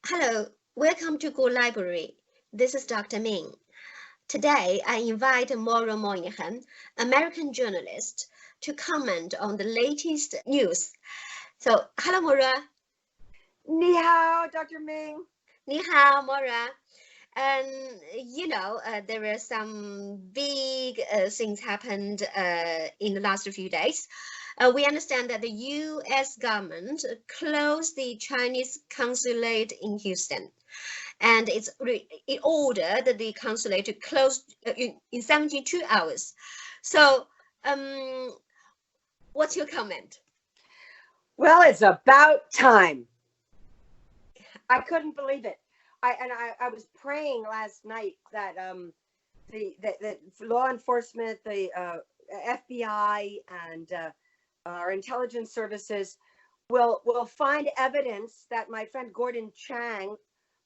Hello, welcome to Go Library. This is Dr. Ming. Today, I invite Maura, American journalist, to comment on the latest news. So, hello, Maura. Ni hao, Dr. Ming. Ni hao, Maura. And there were some big things happened in the last few days. We understand that the US government closed the Chinese consulate in Houston, and it ordered the consulate to close in 72 hours. So, what's your comment? Well, it's about time. I couldn't believe it. I was praying last night that the law enforcement, the FBI, and our intelligence services will find evidence that my friend Gordon Chang,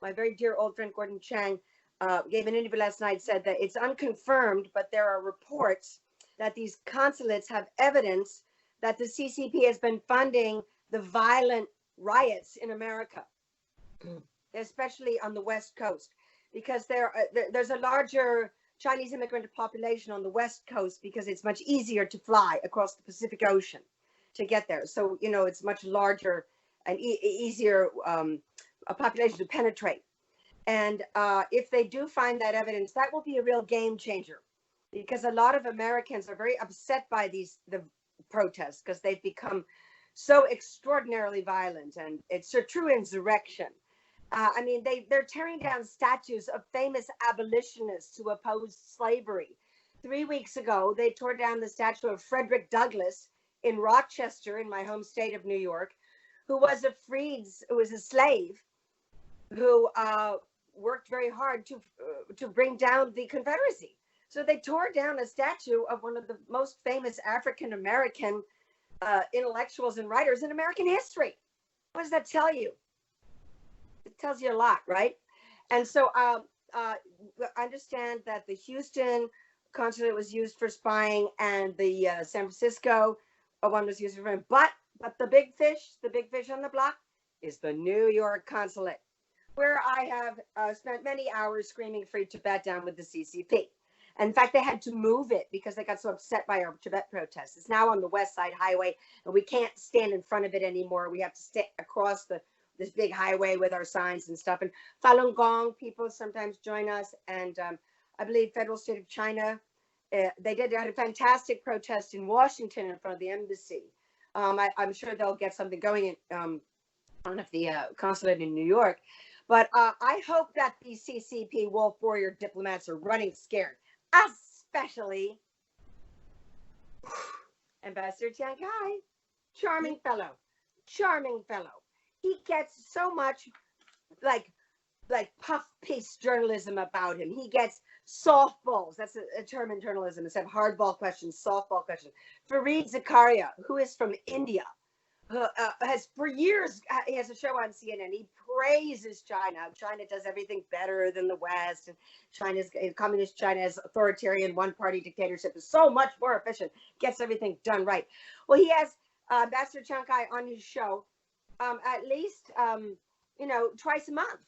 my very dear old friend Gordon Chang, gave an interview last night, said that it's unconfirmed, but there are reports that these consulates have evidence that the CCP has been funding the violent riots in America, especially on the West Coast, because there's a larger Chinese immigrant population on the West Coast because it's much easier to fly across the Pacific Ocean to get there. So, it's much larger and easier a population to penetrate. And if they do find that evidence, that will be a real game changer, because a lot of Americans are very upset by the protests because they've become so extraordinarily violent, and it's a true insurrection. They're tearing down statues of famous abolitionists who opposed slavery. 3 weeks ago, they tore down the statue of Frederick Douglass in Rochester, in my home state of New York, who was a slave who worked very hard to bring down the Confederacy. So they tore down a statue of one of the most famous African American intellectuals and writers in American history. What does that tell you? It tells you a lot, right? And so I understand that the Houston consulate was used for spying, and the San Francisco one was used for, but the big fish on the block is the New York consulate, where I have spent many hours screaming free Tibet down with the CCP. In fact, they had to move it because they got so upset by our Tibet protests. It's now on the West Side Highway, and we can't stand in front of it anymore. We have to stay across this big highway with our signs and stuff. And Falun Gong people sometimes join us, and I believe Federal State of China, they had a fantastic protest in Washington in front of the embassy. I'm sure they'll get something going on at the consulate in New York. But I hope that the CCP Wolf Warrior diplomats are running scared, especially Ambassador Chang. Charming fellow. He gets so much like puff piece journalism about him. He gets softballs. That's a term in journalism. Instead of hardball questions, softball questions. Fareed Zakaria, who is from India, has for years, he has a show on CNN. He praises China. China does everything better than the West, and communist China is authoritarian, one-party dictatorship, is so much more efficient, gets everything done right. Well, he has Ambassador Chang on his show at least twice a month,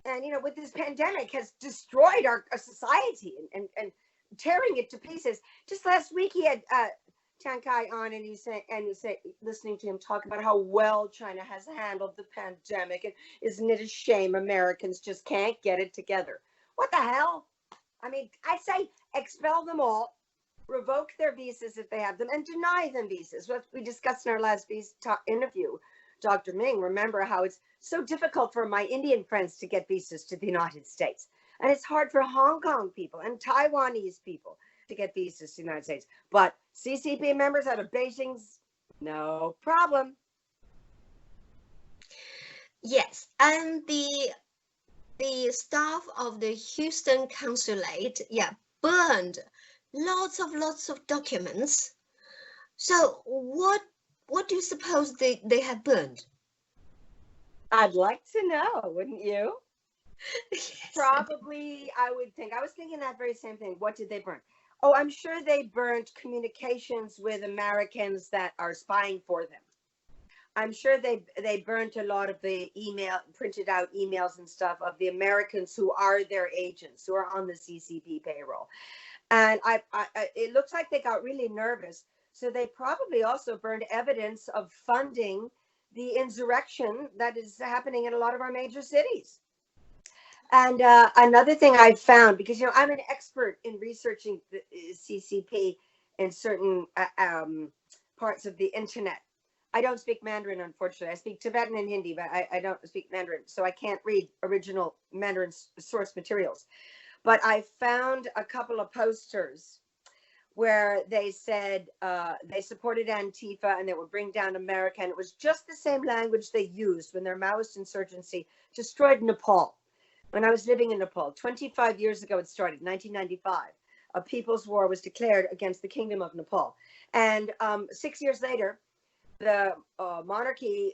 and with this pandemic has destroyed our society and tearing it to pieces. Just last week he had Chang on, and he said, listening to him talk about how well China has handled the pandemic, and isn't it a shame Americans just can't get it together? What the hell? I say expel them all, revoke their visas if they have them, and deny them visas. What we discussed in our last interview, Dr. Ming, remember how it's so difficult for my Indian friends to get visas to the United States, and it's hard for Hong Kong people and Taiwanese people to get visas to the United States. But CCP members out of Beijing's, no problem. Yes, and the staff of the Houston consulate, burned lots of documents. So what do you suppose they have burned? I'd like to know, wouldn't you? Yes. Probably, I was thinking that very same thing. What did they burn? Oh, I'm sure they burnt communications with Americans that are spying for them. I'm sure they burnt a lot of the printed out emails and stuff of the Americans who are their agents, who are on the CCP payroll. And it looks like they got really nervous. So they probably also burned evidence of funding the insurrection that is happening in a lot of our major cities. And another thing I found, because, you know, I'm an expert in researching the CCP in certain parts of the internet. I don't speak Mandarin, unfortunately. I speak Tibetan and Hindi, but I don't speak Mandarin, so I can't read original Mandarin source materials. But I found a couple of posters where they said they supported Antifa and they would bring down America. And it was just the same language they used when their Maoist insurgency destroyed Nepal. When I was living in Nepal, 25 years ago it started, 1995. A people's war was declared against the Kingdom of Nepal. And 6 years later, the monarchy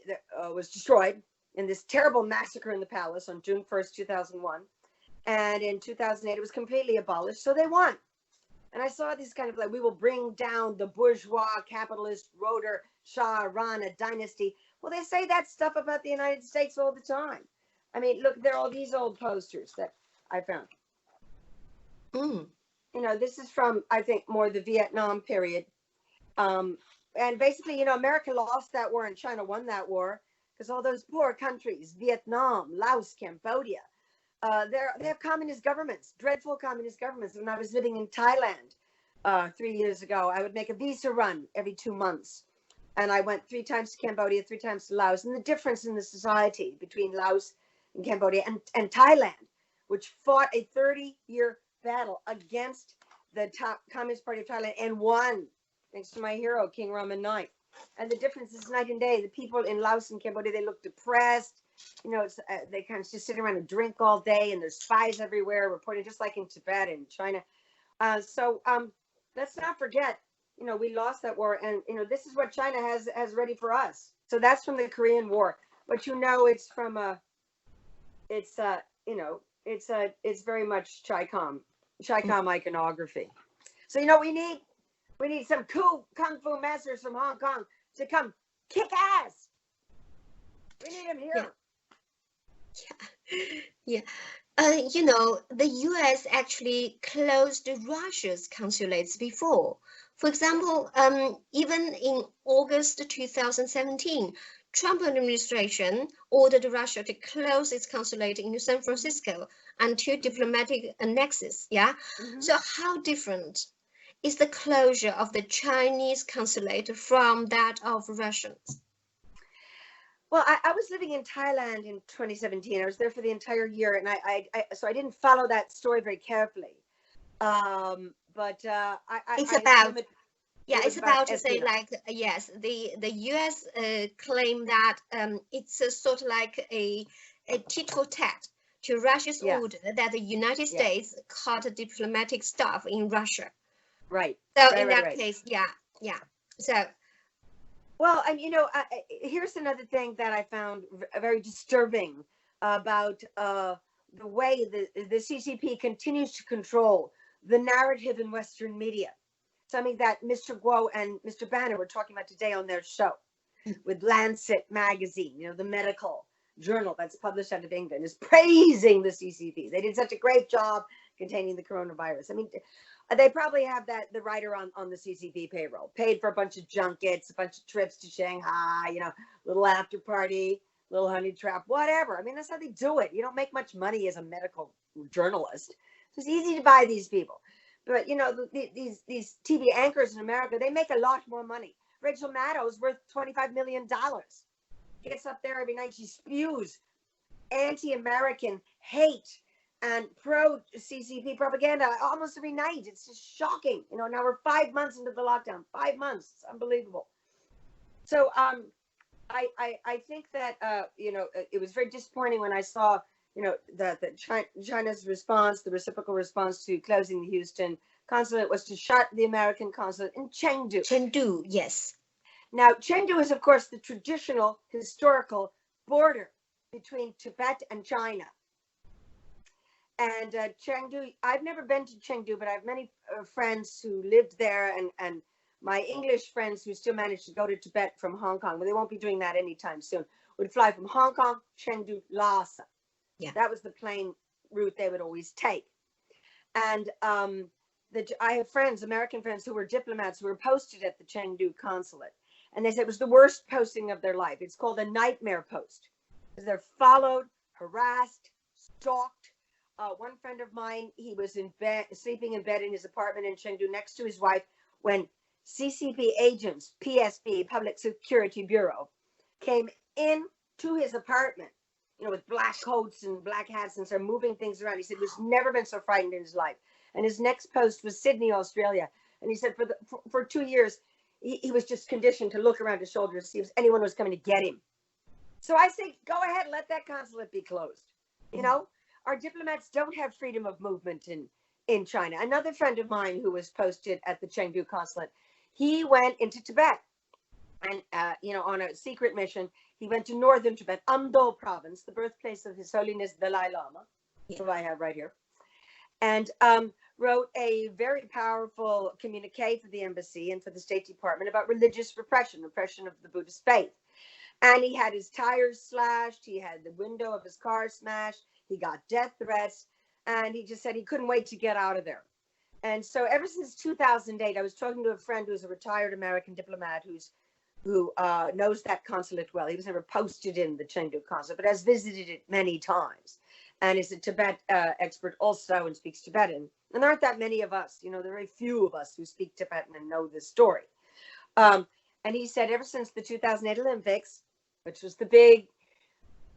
was destroyed in this terrible massacre in the palace on June 1st, 2001. And in 2008, it was completely abolished. So they won. And I saw this kind of like, we will bring down the bourgeois, capitalist, rotor, Shah, Rana dynasty. Well, they say that stuff about the United States all the time. I mean, look, there are all these old posters that I found. You know, this is from, I think, more the Vietnam period. And basically, you know, America lost that war and China won that war because all those poor countries, Vietnam, Laos, Cambodia, they have communist governments, dreadful communist governments. When I was living in Thailand 3 years ago, I would make a visa run every 2 months. And I went 3 times to Cambodia, 3 times to Laos. And the difference in the society between Laos and Cambodia and Thailand, which fought a 30-year battle against the Communist Party of Thailand and won, thanks to my hero, King Raman IX. And the difference is night and day. The people in Laos and Cambodia, they look depressed. You know, they kind of just sit around and drink all day, and there's spies everywhere reporting, just like in Tibet and China. So let's not forget, you know, we lost that war, and you know, this is what China has ready for us. So that's from the Korean War, but you know, it's from you know, it's very much Chi-Com iconography. So you know, we need some cool kung fu masters from Hong Kong to come kick ass. We need them here. Yeah. You know, the US actually closed Russia's consulates before. For example, even in August 2017, Trump administration ordered Russia to close its consulate in San Francisco until diplomatic annexes. Yeah. So how different is the closure of the Chinese consulate from that of Russians? Well, I was living in Thailand in 2017. I was there for the entire year, and so I didn't follow that story very carefully. But it's about it's about to say, like, yes, the US claim that it's a sort of like a tit-for-tat to Russia's order that the United States caught diplomatic staff in Russia. Right. So in that case, So. Well, and you know, here's another thing that I found very disturbing about the way the CCP continues to control the narrative in Western media. Something that Mr. Guo and Mr. Banner were talking about today on their show with Lancet magazine, you know, the medical journal that's published out of England, is praising the CCP. They did such a great job containing the coronavirus. I mean, they probably have the writer on the CCP payroll, paid for a bunch of junkets, a bunch of trips to Shanghai, you know, little after party, little honey trap, whatever. I mean, that's how they do it. You don't make much money as a medical journalist. It's easy to buy these people. But, you know, these TV anchors in America, they make a lot more money. Rachel Maddow is worth $25 million. Gets up there every night. She spews anti-American hate and pro-CCP propaganda almost every night. It's just shocking. You know, now we're 5 months into the lockdown. 5 months. It's unbelievable. So I think that, you know, it was very disappointing when I saw, you know, that China's response, the reciprocal response to closing the Houston consulate was to shut the American consulate in Chengdu. Chengdu, yes. Now, Chengdu is, of course, the traditional historical border between Tibet and China. And Chengdu, I've never been to Chengdu, but I have many friends who lived there and my English friends who still managed to go to Tibet from Hong Kong, but they won't be doing that anytime soon, would fly from Hong Kong, Chengdu, Lhasa. Yeah. That was the plane route they would always take. And I have friends, American friends, who were diplomats who were posted at the Chengdu Consulate. And they said it was the worst posting of their life. It's called a nightmare post. Because they're followed, harassed, stalked. One friend of mine, he was in bed, sleeping in bed in his apartment in Chengdu next to his wife when CCP agents, PSB, Public Security Bureau, came in to his apartment, with black coats and black hats and started moving things around. He said he's never been so frightened in his life. And his next post was Sydney, Australia. And he said for 2 years, he was just conditioned to look around his shoulders to see if anyone was coming to get him. So I say, go ahead, let that consulate be closed. Our diplomats don't have freedom of movement in China. Another friend of mine who was posted at the Chengdu consulate, he went into Tibet and, on a secret mission. He went to northern Tibet, Amdo province, the birthplace of His Holiness Dalai Lama, who I have right here, and wrote a very powerful communique for the embassy and for the State Department about religious repression of the Buddhist faith. And he had his tires slashed. He had the window of his car smashed. He got death threats. And he just said he couldn't wait to get out of there. And so ever since 2008, I was talking to a friend who's a retired American diplomat who knows that consulate well. He was never posted in the Chengdu consulate, but has visited it many times and is a Tibet expert also and speaks Tibetan. And there aren't that many of us. There are very few of us who speak Tibetan and know this story. And he said ever since the 2008 Olympics, which was the big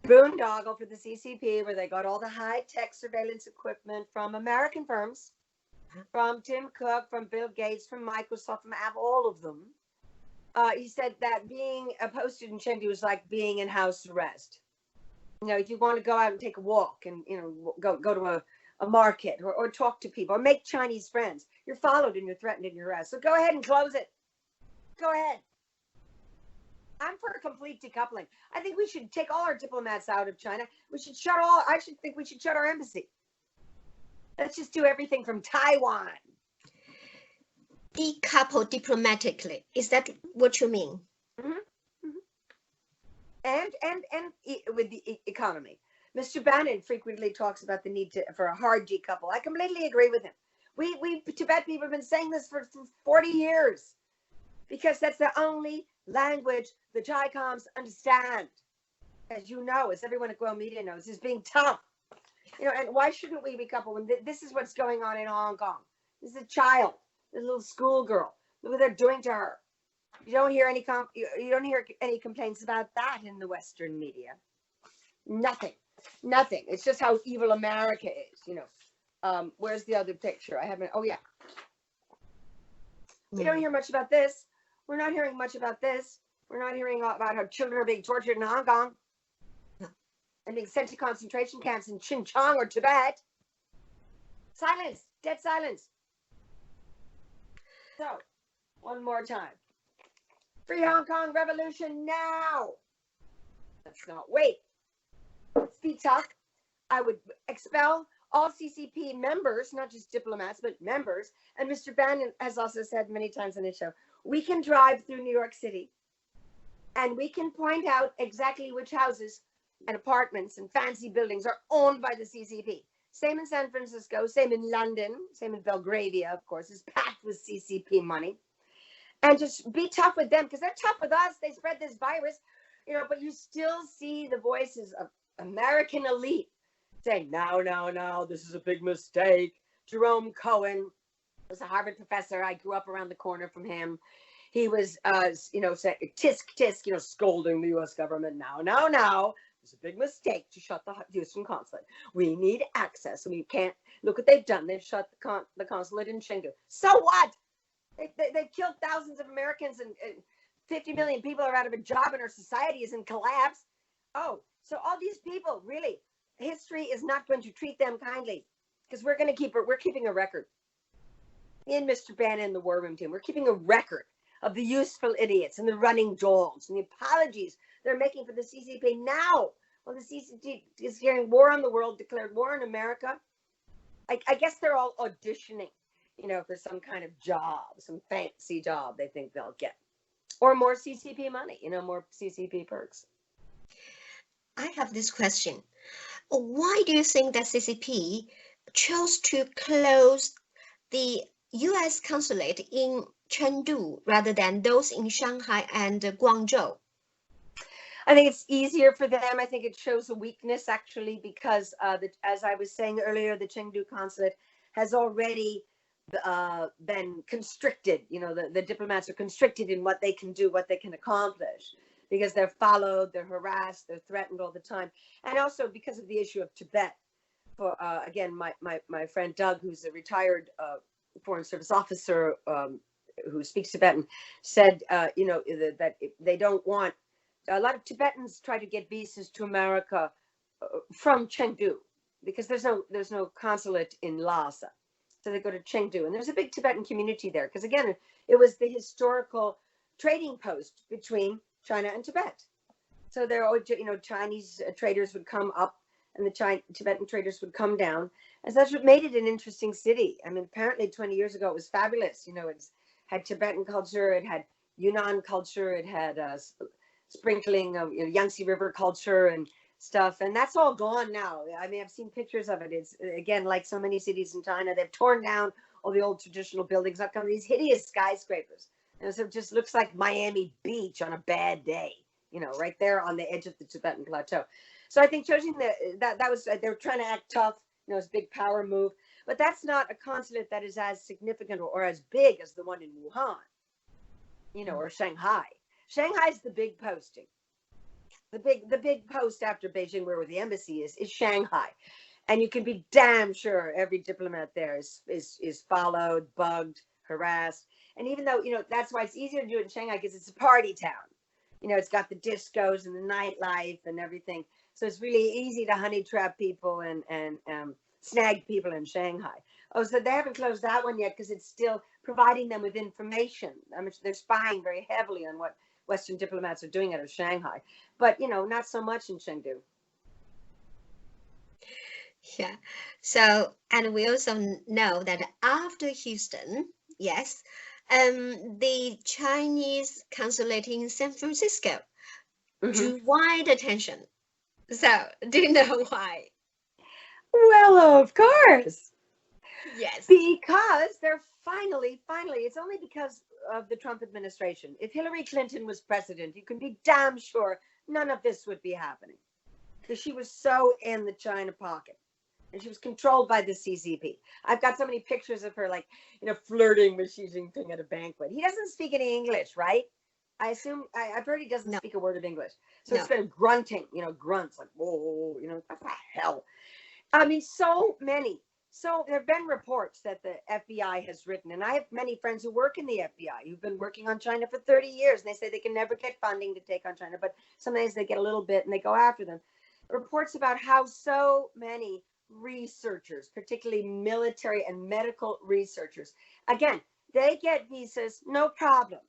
boondoggle for the CCP, where they got all the high-tech surveillance equipment from American firms, from Tim Cook, from Bill Gates, from Microsoft, from Apple, all of them. He said that being posted in Chengdu was like being in house arrest. If you want to go out and take a walk and, go to a market or talk to people or make Chinese friends, you're followed and you're threatened and you're harassed. So go ahead and close it. Go ahead. I'm for a complete decoupling. I think we should take all our diplomats out of China. I think we should shut our embassy. Let's just do everything from Taiwan. Decouple diplomatically. Is that what you mean? Mm-hmm. Mm-hmm. And with the economy. Mr. Bannon frequently talks about the need for a hard decouple. I completely agree with him. We Tibet people have been saying this for 40 years because that's the only language the Chi-Coms understand. As you know, as everyone at Grow Media knows, is being tough. And why shouldn't we decouple when this is what's going on in Hong Kong? This is a child, this little schoolgirl. Look what they're doing to her. You don't hear any complaints about that in the Western media. Nothing. It's just how evil America is. Where's the other picture? I haven't. Oh yeah. We don't hear much about this. We're not hearing much about this. We're not hearing about how children are being tortured in Hong Kong and being sent to concentration camps in Xinjiang or Tibet. Silence. Dead silence. So, one more time. Free Hong Kong revolution now. Let's not wait. Let's be tough. I would expel all CCP members, not just diplomats, but members. And Mr. Bannon has also said many times on his show, we can drive through New York City and we can point out exactly which houses and apartments and fancy buildings are owned by the CCP. Same in San Francisco, same in London, same in Belgravia, of course, is packed with CCP money. And just be tough with them because they're tough with us. They spread this virus, but you still see the voices of American elite saying, no, this is a big mistake. Jerome Cohen was a Harvard professor. I grew up around the corner from him. He was, saying, tisk, scolding the U.S. government. No. It's a big mistake to shut the Houston consulate. We need access. We can't, look what they've done. They've shut the consulate in Chengdu. So what? They've killed thousands of Americans and 50 million people are out of a job and our society is in collapse. Oh, so all these people, really, history is not going to treat them kindly because we're keeping a record. In Mr. Bannon and the War Room team, we're keeping a record of the useful idiots and the running dolls and the apologies they're making for the CCP now. Well, the CCP is declaring war on the world, declared war on America. I guess they're all auditioning for some kind of job, some fancy job they think they'll get. Or more CCP money, more CCP perks. I have this question. Why do you think that CCP chose to close the US Consulate in Chengdu rather than those in Shanghai and Guangzhou? I think it's easier for them. I think it shows a weakness, actually, because as I was saying earlier, the Chengdu consulate has already been constricted. The diplomats are constricted in what they can do, what they can accomplish, because they're followed, they're harassed, they're threatened all the time. And also because of the issue of Tibet. For again, my friend Doug, who's a retired Foreign Service officer who speaks Tibetan, said, that they don't want, a lot of Tibetans try to get visas to America from Chengdu because there's no consulate in Lhasa. So they go to Chengdu, and there's a big Tibetan community there because, again, it was the historical trading post between China and Tibet. So there are, Chinese traders would come up and the Tibetan traders would come down. And so that's what made it an interesting city. I mean, apparently 20 years ago, it was fabulous. It had Tibetan culture, it had Yunnan culture, it had sprinkling of Yangtze River culture and stuff. And that's all gone now. I mean, I've seen pictures of it. It's, again, like so many cities in China, they've torn down all the old traditional buildings. I've come these hideous skyscrapers. And so it just looks like Miami Beach on a bad day, right there on the edge of the Tibetan plateau. So I think choosing that was, they were trying to act tough, it's a big power move, but that's not a consulate that is as significant or as big as the one in Wuhan, or Shanghai. Shanghai's the big posting. The big post after Beijing, where the embassy is Shanghai. And you can be damn sure every diplomat there is followed, bugged, harassed. And even though, that's why it's easier to do it in Shanghai, because it's a party town. It's got the discos and the nightlife and everything. So it's really easy to honey trap people and snag people in Shanghai. Oh, so they haven't closed that one yet because it's still providing them with information. I mean, they're spying very heavily on what Western diplomats are doing out of Shanghai. But, not so much in Chengdu. Yeah. So, and we also know that after Houston, yes, the Chinese consulate in San Francisco drew wide attention. So, do you know why? Well, of course. Yes. Because they're finally, it's only because of the Trump administration. If Hillary Clinton was president, you can be damn sure none of this would be happening. Because she was so in the China pocket. And she was controlled by the CCP. I've got so many pictures of her, flirting with Xi Jinping at a banquet. He doesn't speak any English, right? I assume, I've heard he doesn't speak a word of English. So it's been grunting, grunts, like, whoa, what the hell? I mean, so many. So there have been reports that the FBI has written, and I have many friends who work in the FBI who've been working on China for 30 years, and they say they can never get funding to take on China, but sometimes they get a little bit and they go after them. Reports about how so many researchers, particularly military and medical researchers, again, they get visas, no problem,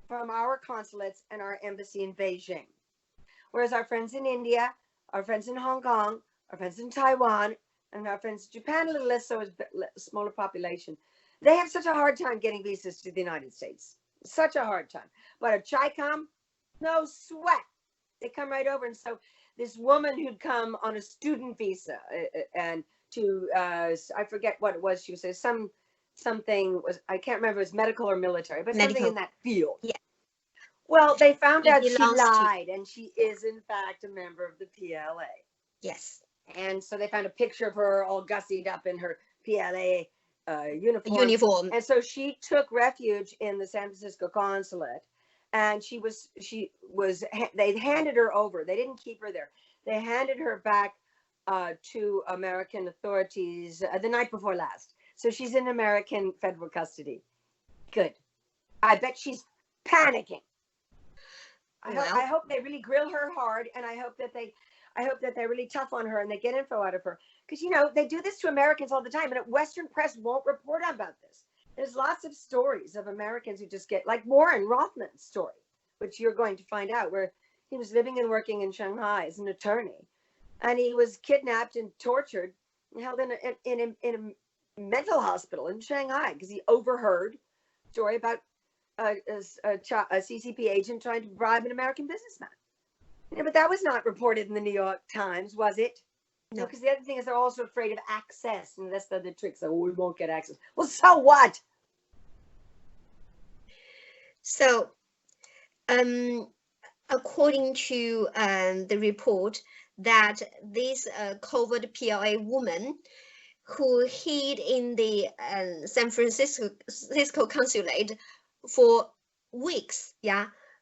from our consulates and our embassy in Beijing. Whereas our friends in India, our friends in Hong Kong, our friends in Taiwan, and our friends in Japan, a little less so, a smaller population, they have such a hard time getting visas to the United States. Such a hard time. But at CHICOM, no sweat. They come right over. And so this woman who'd come on a student visa and to, I forget what it was, she was saying something was, I can't remember if it was medical or military, but something in that field. Yeah. Well, they found out she lied, and she is, in fact, a member of the PLA. Yes. And so they found a picture of her all gussied up in her PLA uniform. And so she took refuge in the San Francisco consulate, and they handed her over. They didn't keep her there. They handed her back to American authorities the night before last. So she's in American federal custody. Good. I bet she's panicking. I hope they really grill her hard, and I hope that they're really tough on her and they get info out of her. Because, they do this to Americans all the time, and Western press won't report about this. There's lots of stories of Americans who just get, like Warren Rothman's story, which you're going to find out, where he was living and working in Shanghai as an attorney, and he was kidnapped and tortured and held in mental hospital in Shanghai because he overheard a story about a CCP agent trying to bribe an American businessman. Yeah, but that was not reported in the New York Times, was it? No, because the other thing is they're also afraid of access, and that's the other trick. So we won't get access. Well, so what? So, according to the report, that this covert PLA woman who hid in the San Francisco consulate for weeks,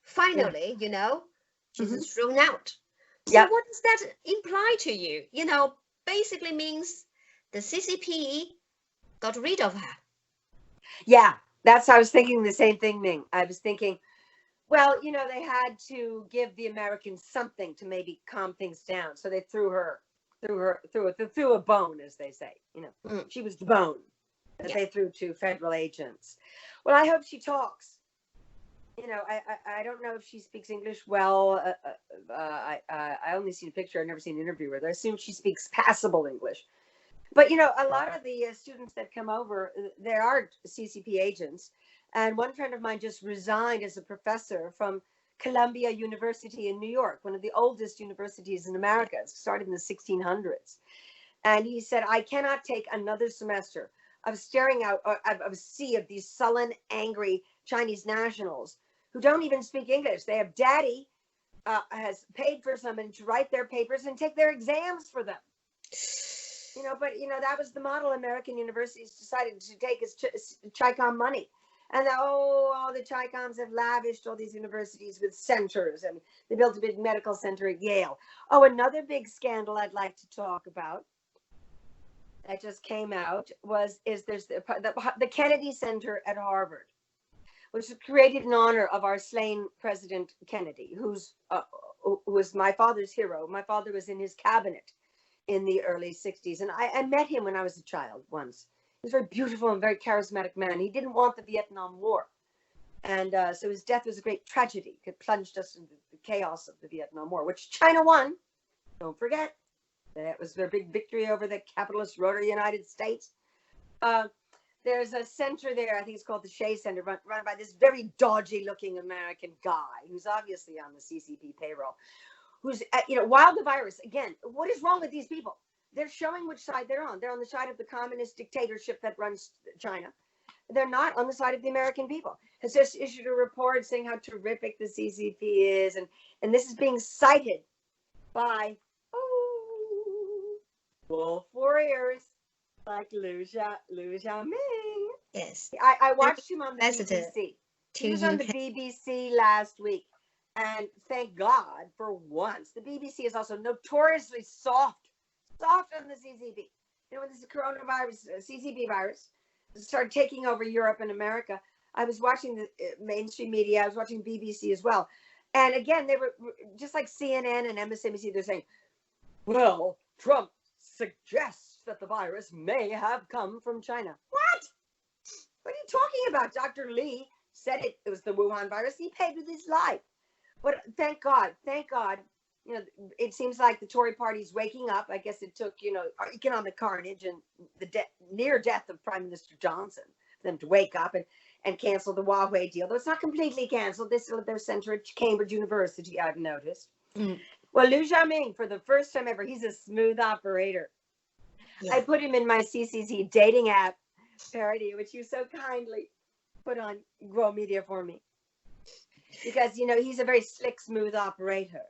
finally, she's thrown out. So what does that imply to you? Basically means the CCP got rid of her. Yeah, I was thinking the same thing, Ming. I was thinking, well, they had to give the Americans something to maybe calm things down. So they threw a bone, as they say. She was the bone that they threw to federal agents. Well, I hope she talks. I don't know if she speaks English well. I only seen a picture. I've never seen an interview with her. I assume she speaks passable English. But, a lot of the students that come over, there are CCP agents. And one friend of mine just resigned as a professor from Columbia University in New York, one of the oldest universities in America. It started in the 1600s. And he said, I cannot take another semester of staring out of a sea of these sullen, angry Chinese nationals who don't even speak English. They have daddy has paid for someone to write their papers and take their exams for them. But that was the model American universities decided to take as Chi-Com money. And all the Chi-Coms have lavished all these universities with centers, and they built a big medical center at Yale. Oh, another big scandal I'd like to talk about that just came out is there's the Kennedy Center at Harvard, which was created in honor of our slain President Kennedy, who was my father's hero. My father was in his cabinet in the early 60s. And I met him when I was a child once. He was a very beautiful and very charismatic man. He didn't want the Vietnam War. And so his death was a great tragedy. It plunged us into the chaos of the Vietnam War, which China won. Don't forget. That was their big victory over the capitalist Rotary United States. There's a center there, I think it's called the Shea Center, run by this very dodgy-looking American guy who's obviously on the CCP payroll. Who's, while the virus, again, what is wrong with these people? They're showing which side they're on. They're on the side of the communist dictatorship that runs China. They're not on the side of the American people. Has just issued a report saying how terrific the CCP is. And this is being cited by, wolf warriors like Liu Xiaomi. Yes. I watched him on the BBC. He was on the BBC last week. And thank God, for once, the BBC is also notoriously soft on the CCP. When this coronavirus, CCP virus, started taking over Europe and America, I was watching the mainstream media. I was watching BBC as well. And again, they were just like CNN and MSNBC. They're saying, well, Trump suggests that the virus may have come from China. What? What are you talking about? Dr. Li said it was the Wuhan virus. He paid with his life. But thank God, it seems like the Tory party's waking up. I guess it took, economic carnage and the near death of Prime Minister Johnson for them to wake up and cancel the Huawei deal. Though it's not completely canceled. They still have their center at Cambridge University, I've noticed. Mm. Well, Liu Xiaomi, for the first time ever, he's a smooth operator. Yeah. I put him in my CCC dating app parody, which you so kindly put on Grow Media for me. Because, he's a very slick, smooth operator.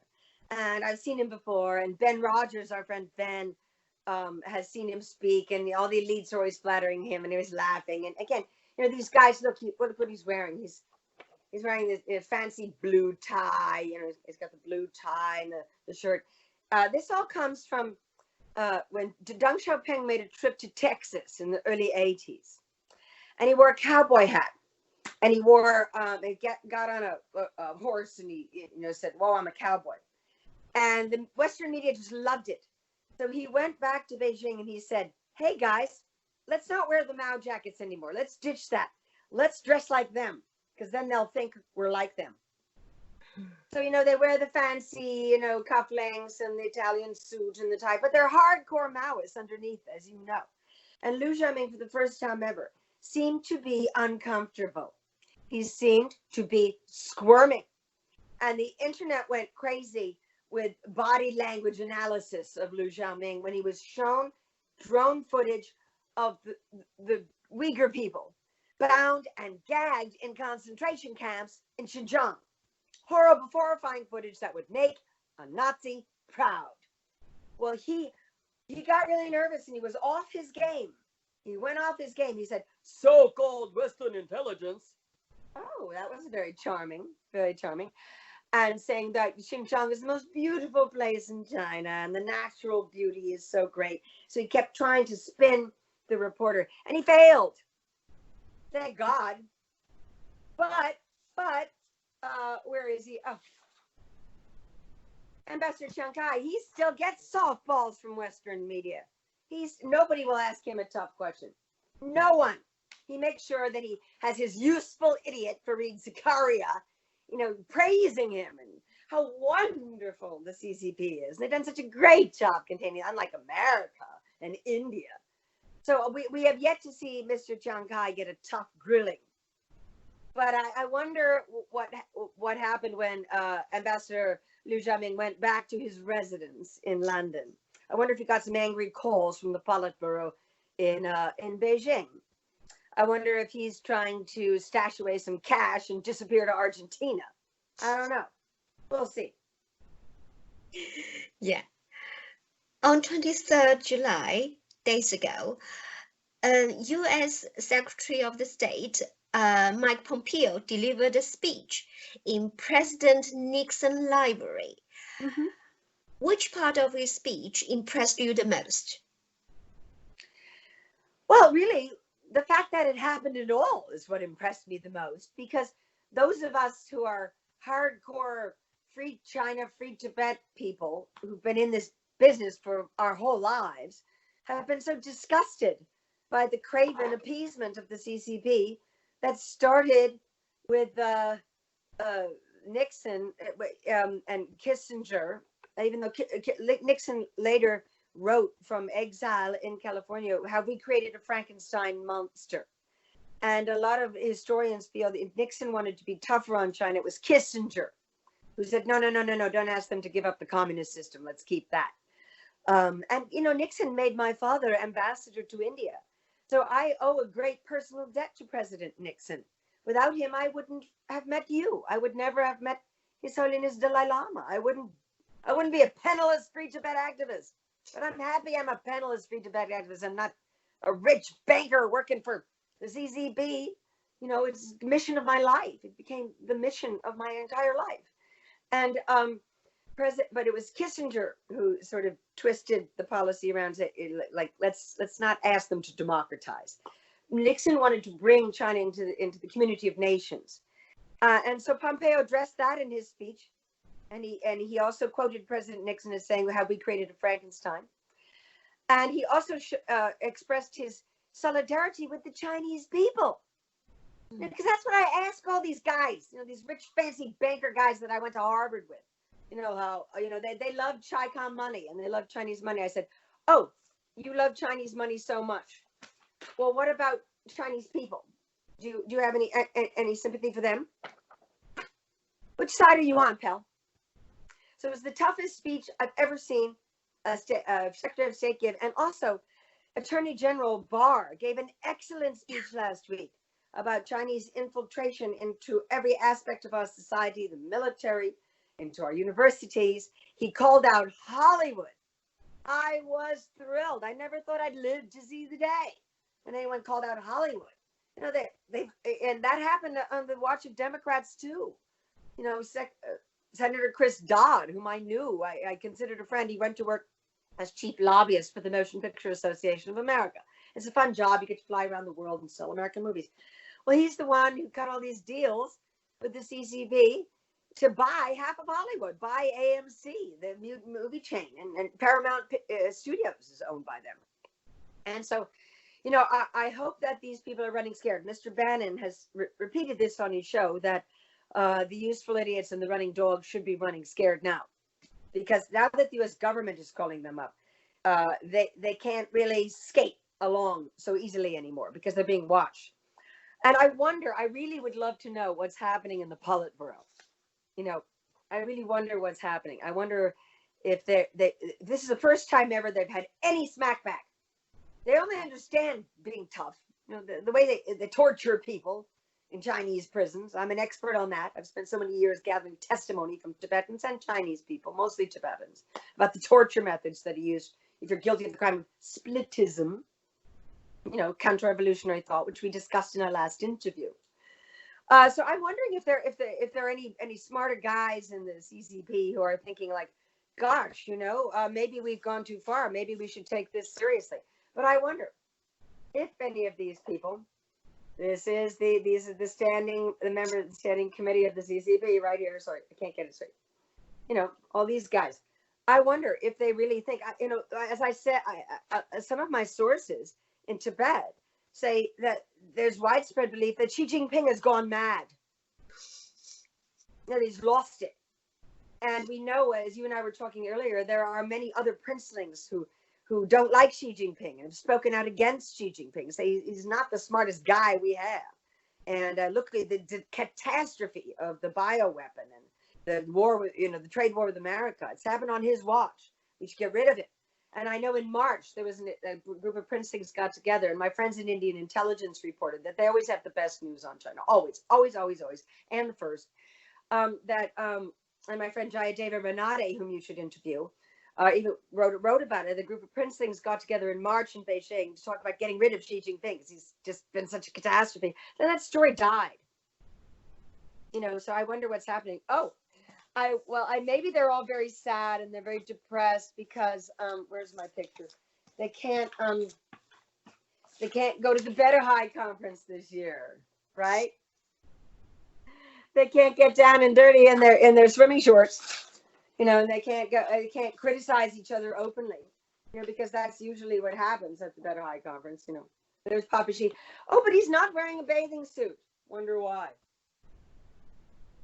And I've seen him before. And Ben Rogers, our friend Ben, has seen him speak. And all the elites are always flattering him. And he was laughing. And again, these guys, look what he's wearing. He's wearing this fancy blue tie. He's got the blue tie and the shirt. This all comes from when Deng Xiaoping made a trip to Texas in the early 80s. And he wore a cowboy hat. And he wore, got on a horse and he, said, "Whoa, I'm a cowboy." And the Western media just loved it. So he went back to Beijing and he said, "Hey guys, let's not wear the Mao jackets anymore. Let's ditch that. Let's dress like them, because then they'll think we're like them." So, they wear the fancy, cufflinks and the Italian suit and the tie, but they're hardcore Maoists underneath, as you know. And Liu Xiaoming, for the first time ever, seemed to be uncomfortable. He seemed to be squirming. And the internet went crazy with body language analysis of Liu Xiaoming when he was shown drone footage of the Uyghur people bound and gagged in concentration camps in Xinjiang. Horrible, horrifying footage that would make a Nazi proud. Well, he got really nervous and he was off his game. He went off his game. He said, so-called Western intelligence. Oh, that was very charming, very charming. And saying that Xinjiang is the most beautiful place in China and the natural beauty is so great. So he kept trying to spin the reporter and he failed. Thank God. But, where is he? Oh. Ambassador Chang, he still gets softballs from Western media. Nobody will ask him a tough question. No one. He makes sure that he has his useful idiot Fareed Zakaria, praising him and how wonderful the CCP is. And they've done such a great job containing, unlike America and India. So we have yet to see Mr. Chiang Kai get a tough grilling. But I wonder what happened when Ambassador Liu Xiaoming went back to his residence in London. I wonder if he got some angry calls from the Politburo in Beijing. I wonder if he's trying to stash away some cash and disappear to Argentina. I don't know. We'll see. Yeah. On 23rd July, days ago, US Secretary of the State Mike Pompeo delivered a speech in President Nixon Library. Mm-hmm. Which part of his speech impressed you the most? Well, really, the fact that it happened at all is what impressed me the most, because those of us who are hardcore free China, free Tibet people who've been in this business for our whole lives have been so disgusted by the craven appeasement of the CCP that started with Nixon and Kissinger, even though Nixon later wrote from exile in California how we created a Frankenstein monster. And a lot of historians feel that if Nixon wanted to be tougher on China, it was Kissinger who said, no, don't ask them to give up the communist system. Let's keep that. And, Nixon made my father ambassador to India. So I owe a great personal debt to President Nixon. Without him, I wouldn't have met you. I would never have met His Holiness Dalai Lama. I wouldn't be a penniless free Tibet activist. But I'm happy I'm a penniless free Tibet activist. I'm not a rich banker working for the CCP. It's the mission of my life. It became the mission of my entire life. And but it was Kissinger who sort of twisted the policy around, like let's not ask them to democratize. Nixon wanted to bring China into the community of nations, and so Pompeo addressed that in his speech, and he also quoted President Nixon as saying how we created a Frankenstein, and he also expressed his solidarity with the Chinese people. Because that's what I ask all these guys, these rich, fancy banker guys that I went to Harvard with. How, they love Chi-Com money and they love Chinese money. I said, oh, you love Chinese money so much. Well, what about Chinese people? Do you have any sympathy for them? Which side are you on, pal? So it was the toughest speech I've ever seen a Secretary of State give. And also, Attorney General Barr gave an excellent speech last week about Chinese infiltration into every aspect of our society, the military, into our universities. He called out Hollywood. I was thrilled. I never thought I'd live to see the day when anyone called out Hollywood. And that happened on the watch of Democrats too. Senator Chris Dodd, whom I knew, I considered a friend. He went to work as chief lobbyist for the Motion Picture Association of America. It's a fun job. You get to fly around the world and sell American movies. Well, he's the one who got all these deals with the CCP to buy half of Hollywood, buy AMC, the movie chain, and Paramount Studios is owned by them. And so, I hope that these people are running scared. Mr. Bannon has repeated this on his show, that the useful idiots and the running dogs should be running scared now. Because now that the U.S. government is calling them up, they can't really skate along so easily anymore because they're being watched. And I wonder, I really would love to know what's happening in the Politburo. You know, I really wonder what's happening. I wonder if this is the first time ever they've had any smackback. They only understand being tough. You know, the way they torture people in Chinese prisons. I'm an expert on that. I've spent so many years gathering testimony from Tibetans and Chinese people, mostly Tibetans, about the torture methods that are used if you're guilty of the crime of splitism, you know, counter-revolutionary thought, which we discussed in our last interview. So I'm wondering if there are any smarter guys in the CCP who are thinking like, gosh, you know, maybe we've gone too far. Maybe we should take this seriously. But I wonder if any of these people, these are the member of the standing committee of the CCP right here. Sorry, I can't get it straight. You know, all these guys. I wonder if they really think, you know, as I said, some of my sources in Tibet say that there's widespread belief that Xi Jinping has gone mad. That he's lost it. And we know, as you and I were talking earlier, there are many other princelings who don't like Xi Jinping and have spoken out against Xi Jinping, say he's not the smartest guy we have. And look at the catastrophe of the bioweapon and the war with, you know, the trade war with America. It's happened on his watch. We should get rid of it. And I know in March, there was a group of princelings got together, and my friends in Indian intelligence reported that they always have the best news on China. Always, always, always, always. And the first. And my friend Jayadeva Renate, whom you should interview, even wrote about it. The group of princelings got together in March in Beijing to talk about getting rid of Xi Jinping because he's just been such a catastrophe. Then that story died. You know, so I wonder what's happening. Oh, maybe they're all very sad and they're very depressed because where's my picture? They can't go to the Better High conference this year, right? They can't get down and dirty in their swimming shorts. You know, and they can't criticize each other openly, you know, because that's usually what happens at the Better High conference. You know, there's Papa Xi. Oh, but he's not wearing a bathing suit. Wonder why?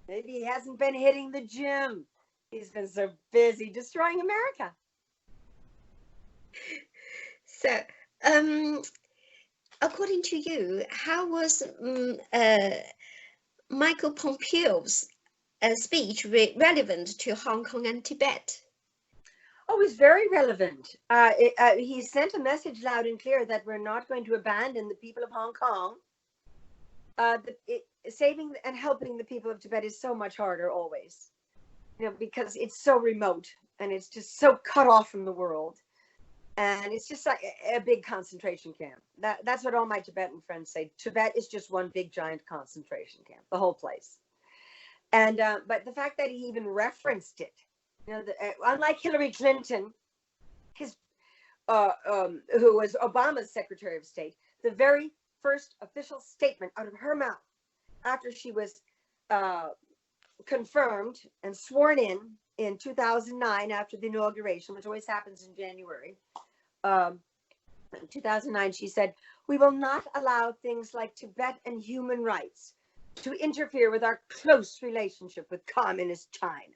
Maybe he hasn't been hitting the gym. He's been so busy destroying America. So, according to you, how was Michael Pompeo's speech relevant to Hong Kong and Tibet? Oh, it's very relevant. He sent a message loud and clear that we're not going to abandon the people of Hong Kong. Saving and helping the people of Tibet is so much harder always, you know, because it's so remote and it's just so cut off from the world. And it's just like a big concentration camp. That's what all my Tibetan friends say. Tibet is just one big giant concentration camp, the whole place. And but the fact that he even referenced it, you know, unlike Hillary Clinton, who was Obama's Secretary of State, the very first official statement out of her mouth after she was confirmed and sworn in 2009 after the inauguration, which always happens in January. In 2009, she said, "We will not allow things like Tibet and human rights to interfere with our close relationship with communist China."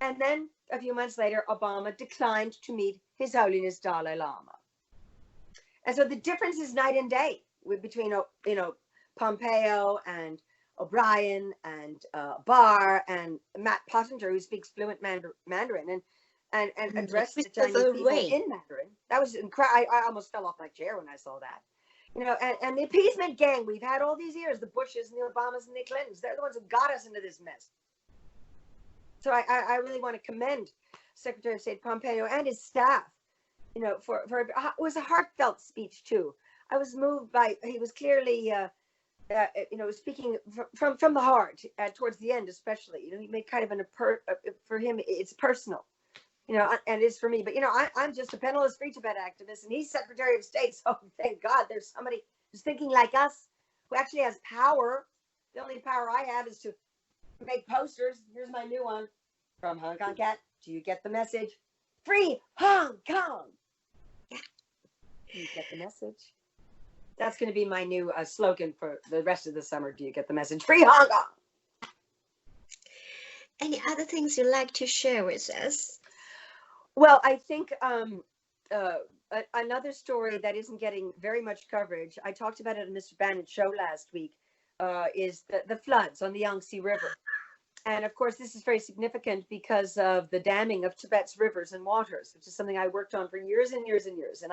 And then a few months later, Obama declined to meet His Holiness Dalai Lama. And so the difference is night and day between, you know, Pompeo and O'Brien and Barr and Matt Pottinger, who speaks fluent Mandarin and addressed the Chinese people in Mandarin. That was incredible. I almost fell off my chair when I saw that. You know, and the appeasement gang we've had all these years, the Bushes and the Obamas and the Clintons, they're the ones who got us into this mess. So I really want to commend Secretary of State Pompeo and his staff, you know, for it was a heartfelt speech too. I was moved by, he was clearly, you know, speaking from the heart towards the end, especially. You know, he made kind of for him, it's personal, you know, and it is for me. But, you know, I'm just a penniless Free Tibet activist, and he's Secretary of State. So thank God there's somebody who's thinking like us, who actually has power. The only power I have is to make posters. Here's my new one. From Hong Kong Cat. Do you get the message? Free Hong Kong. Do you get the message? That's going to be my new slogan for the rest of the summer. Do you get the message? Free Hong Kong. Any other things you'd like to share with us? Well, I think Another story that isn't getting very much coverage, I talked about it on Mr. Bannon's show last week, is the floods on the Yangtze River. And of course, this is very significant because of the damming of Tibet's rivers and waters, which is something I worked on for years and years and years. And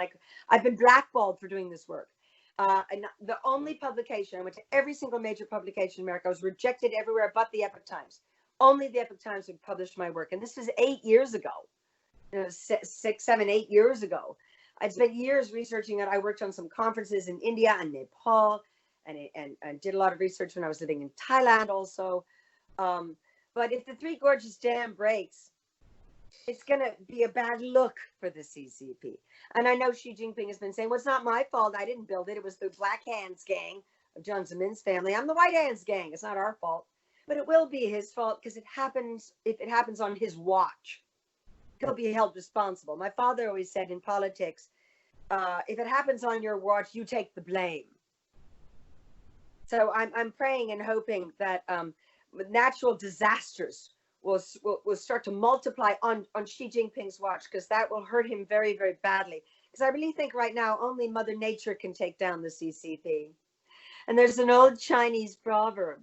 I've been blackballed for doing this work. And the only publication, I went to every single major publication in America. I was rejected everywhere but the Epoch Times. Only the Epoch Times would publish my work. And this was 8 years ago, 6, 7, 8 years ago. I'd spent years researching it. I worked on some conferences in India and Nepal, and did a lot of research when I was living in Thailand also. But if the Three Gorges Dam breaks, it's going to be a bad look for the CCP. And I know Xi Jinping has been saying, well, it's not my fault. I didn't build it. It was the Black Hands gang of Jiang Zemin's family. I'm the White Hands gang. It's not our fault. But it will be his fault because if it happens on his watch, he'll be held responsible. My father always said in politics, if it happens on your watch, you take the blame. So I'm praying and hoping that natural disasters will start to multiply on Xi Jinping's watch, because that will hurt him very, very badly. Because I really think right now only Mother Nature can take down the CCP. And there's an old Chinese proverb.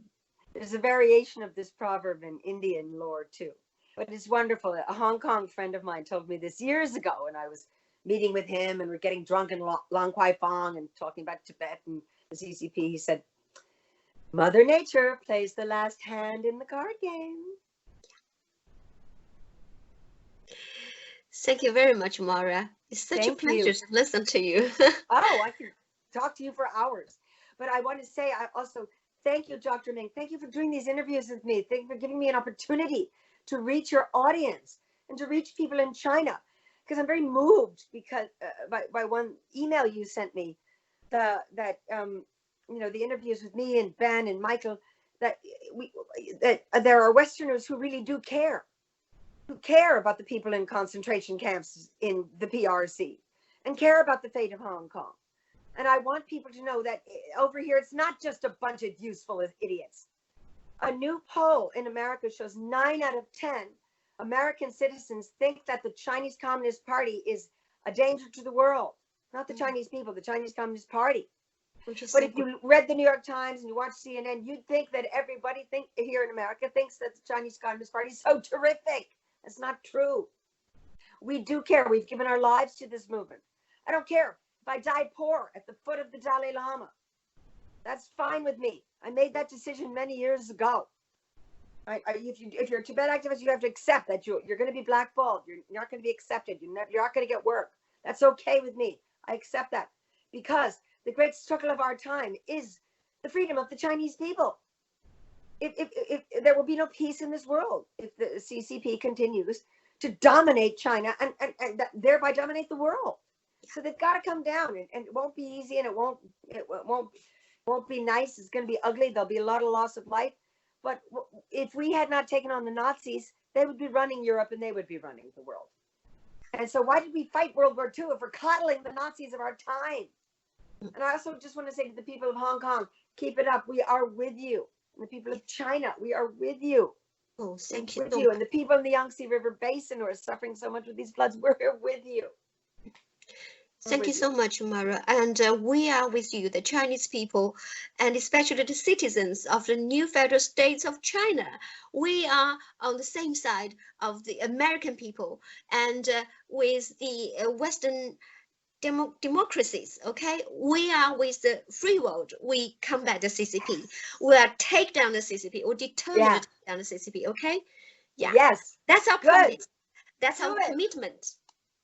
There's a variation of this proverb in Indian lore too. But it's wonderful. A Hong Kong friend of mine told me this years ago, and I was meeting with him and we're getting drunk in Long Kwai Fong and talking about Tibet and the CCP. He said, Mother Nature plays the last hand in the card game. Thank you very much, Maura. It's such a pleasure to listen to you. Oh, I can talk to you for hours. But I want to say, I also thank you, Dr. Ming. Thank you for doing these interviews with me. Thank you for giving me an opportunity to reach your audience and to reach people in China. Because I'm very moved because by one email you sent me, the interviews with me and Ben and Michael, that there are Westerners who really do care, about the people in concentration camps in the PRC and care about the fate of Hong Kong. And I want people to know that over here, it's not just a bunch of useful idiots. A new poll in America shows 9 out of 10 American citizens think that the Chinese Communist Party is a danger to the world. Not the Chinese people, the Chinese Communist Party. But if you read the New York Times and you watch CNN, you'd think that everybody here in America thinks that the Chinese Communist Party is so terrific. That's not true. We do care. We've given our lives to this movement. I don't care if I die poor at the foot of the Dalai Lama. That's fine with me. I made that decision many years ago. If you're a Tibet activist, you have to accept that you're going to be blackballed. You're not going to be accepted. You're not going to get work. That's okay with me. I accept that, because the great struggle of our time is the freedom of the Chinese people. If there will be no peace in this world if the CCP continues to dominate China and thereby dominate the world. So they've got to come down, and it won't be easy, and it won't be nice. It's going to be ugly. There'll be a lot of loss of life. But if we had not taken on the Nazis, they would be running Europe and they would be running the world. And so why did we fight World War II if we're coddling the Nazis of our time? And I also just want to say to the people of Hong Kong, keep it up. We are with you. And the people of China, we are with you. Oh, thank you. With you. And the people in the Yangtze River Basin who are suffering so much with these floods, we're here with you. Thank you so much, Maura. And we are with you, the Chinese people, and especially the citizens of the new federal states of China. We are on the same side of the American people and with the Western democracies, okay? We are with the free world. We combat the CCP. We are take down the CCP. We're determined to take down the CCP, okay? Yeah. Yes. That's our promise. That's our commitment.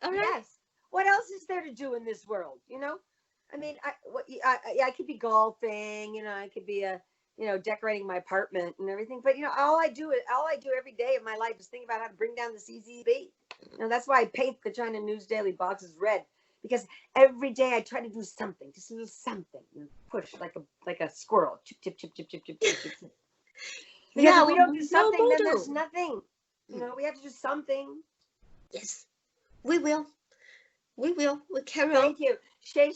All right? Yes. What else is there to do in this world? You know, I mean, I could be golfing, I could be decorating my apartment and everything. But all I do every day of my life is think about how to bring down the CCP. That's why I paint the China News Daily boxes red, because every day I try to do something, just a little something, push like a squirrel, chip chip chip chip chip chip chip chip. Because if we don't do something, then there's nothing. We have to do something. Yes, we will. We will. We'll carry on. Thank you. Shay.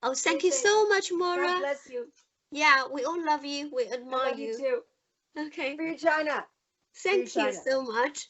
Oh, thank you so much, Maura. God bless you. Yeah, we all love you. We admire you too. Okay. Free China. Thank you so much.